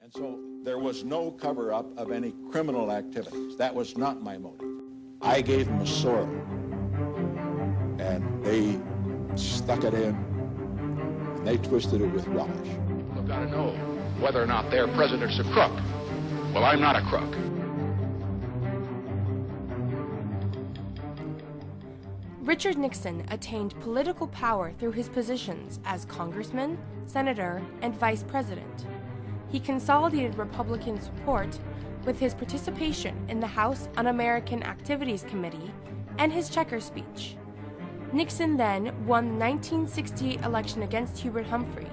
And so there was no cover-up of any criminal activities. That was not my motive. I gave them a sword, and they stuck it in, and they twisted it with relish. They've got to know whether or not their president's a crook. Well, I'm not a crook. Richard Nixon attained political power through his positions as congressman, senator, and vice president. He consolidated Republican support with his participation in the House Un-American Activities Committee and his Chequers speech. Nixon then won the 1968 election against Hubert Humphrey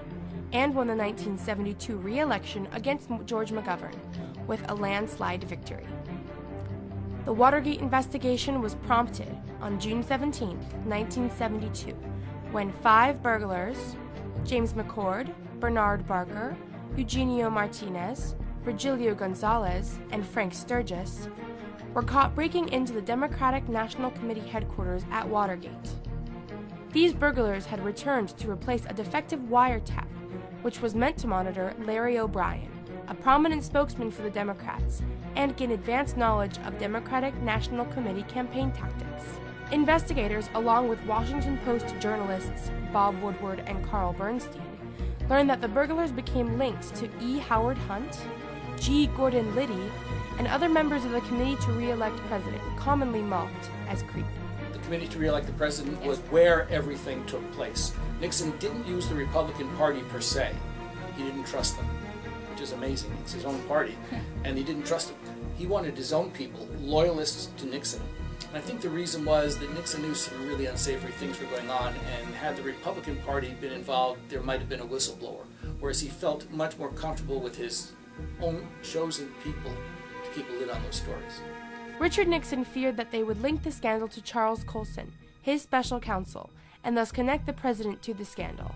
and won the 1972 re-election against George McGovern with a landslide victory. The Watergate investigation was prompted on June 17, 1972, when 5 burglars, James McCord, Bernard Barker, Eugenio Martinez, Virgilio Gonzalez, and Frank Sturgis, were caught breaking into the Democratic National Committee headquarters at Watergate. These burglars had returned to replace a defective wiretap, which was meant to monitor Larry O'Brien, a prominent spokesman for the Democrats, and gain advanced knowledge of Democratic National Committee campaign tactics. Investigators, along with Washington Post journalists Bob Woodward and Carl Bernstein, learned that the burglars became linked to E. Howard Hunt, G. Gordon Liddy, and other members of the Committee to Re-elect President, commonly mocked as CREEP. The Committee to Re-elect the President was where everything took place. Nixon didn't use the Republican Party per se. He didn't trust them, which is amazing. It's his own party, and he didn't trust them. He wanted his own people, loyalists to Nixon. And I think the reason was that Nixon knew some really unsavory things were going on, and had the Republican Party been involved, there might have been a whistleblower, whereas he felt much more comfortable with his own chosen people to keep a lid on those stories. Richard Nixon feared that they would link the scandal to Charles Colson, his special counsel, and thus connect the president to the scandal.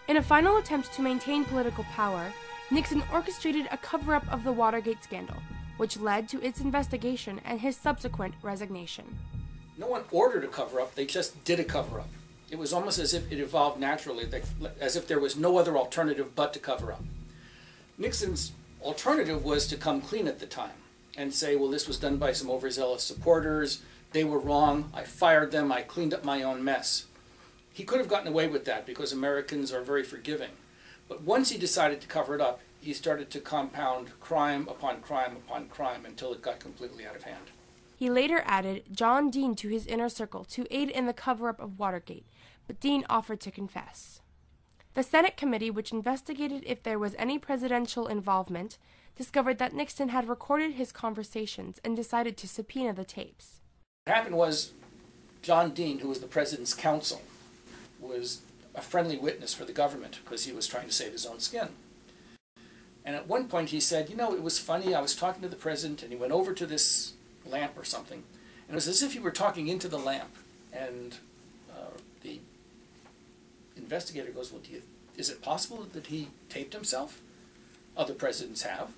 In a final attempt to maintain political power, Nixon orchestrated a cover-up of the Watergate scandal, which led to its investigation and his subsequent resignation. No one ordered a cover-up, they just did a cover-up. It was almost as if it evolved naturally, as if there was no other alternative but to cover up. Nixon's alternative was to come clean at the time and say, well, this was done by some overzealous supporters, they were wrong, I fired them, I cleaned up my own mess. He could have gotten away with that because Americans are very forgiving. But once he decided to cover it up, he started to compound crime upon crime upon crime until it got completely out of hand. He later added John Dean to his inner circle to aid in the cover-up of Watergate, but Dean offered to confess. The Senate committee, which investigated if there was any presidential involvement, discovered that Nixon had recorded his conversations and decided to subpoena the tapes. What happened was John Dean, who was the president's counsel, was a friendly witness for the government because he was trying to save his own skin. And at one point he said, you know, it was funny, I was talking to the president and he went over to this lamp or something, and it was as if he were talking into the lamp. And the investigator goes, well, is it possible that he taped himself? Other presidents have.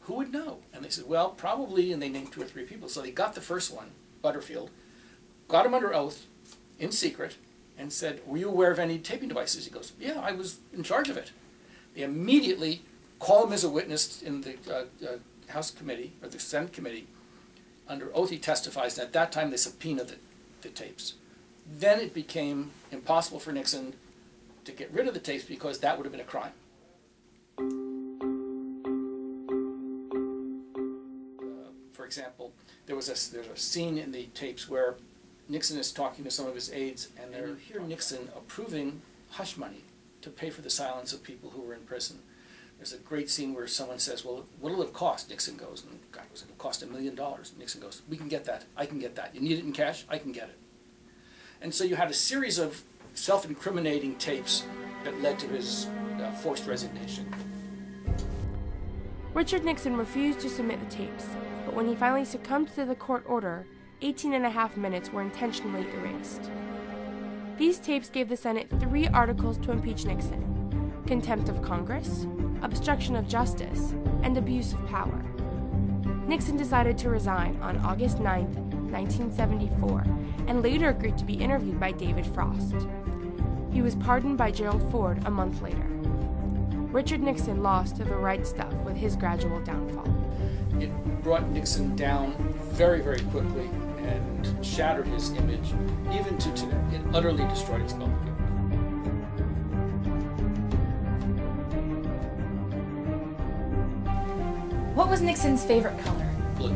Who would know? And they said, well, probably, and they named 2 or 3 people. So they got the first one, Butterfield, got him under oath, in secret, and said, were you aware of any taping devices? He goes, yeah, I was in charge of it. They immediately call him as a witness in the House committee, or the Senate committee. Under oath he testifies, and at that time they subpoena the tapes. Then it became impossible for Nixon to get rid of the tapes because that would have been a crime. For example, there's a scene in the tapes where Nixon is talking to some of his aides, and you hear Nixon approving hush money to pay for the silence of people who were in prison. There's a great scene where someone says, well, what will it cost? Nixon goes, and the guy goes, it'll cost $1 million. Nixon goes, we can get that. I can get that. You need it in cash? I can get it. And so you had a series of self-incriminating tapes that led to his forced resignation. Richard Nixon refused to submit the tapes, but when he finally succumbed to the court order, 18.5 minutes were intentionally erased. These tapes gave the Senate 3 articles to impeach Nixon: contempt of Congress, obstruction of justice, and abuse of power. Nixon decided to resign on August 9, 1974, and later agreed to be interviewed by David Frost. He was pardoned by Gerald Ford a month later. Richard Nixon lost to the right stuff with his gradual downfall. It brought Nixon down very, very quickly and shattered his image, even to today. It utterly destroyed his public image. What was Nixon's favorite color? Blue.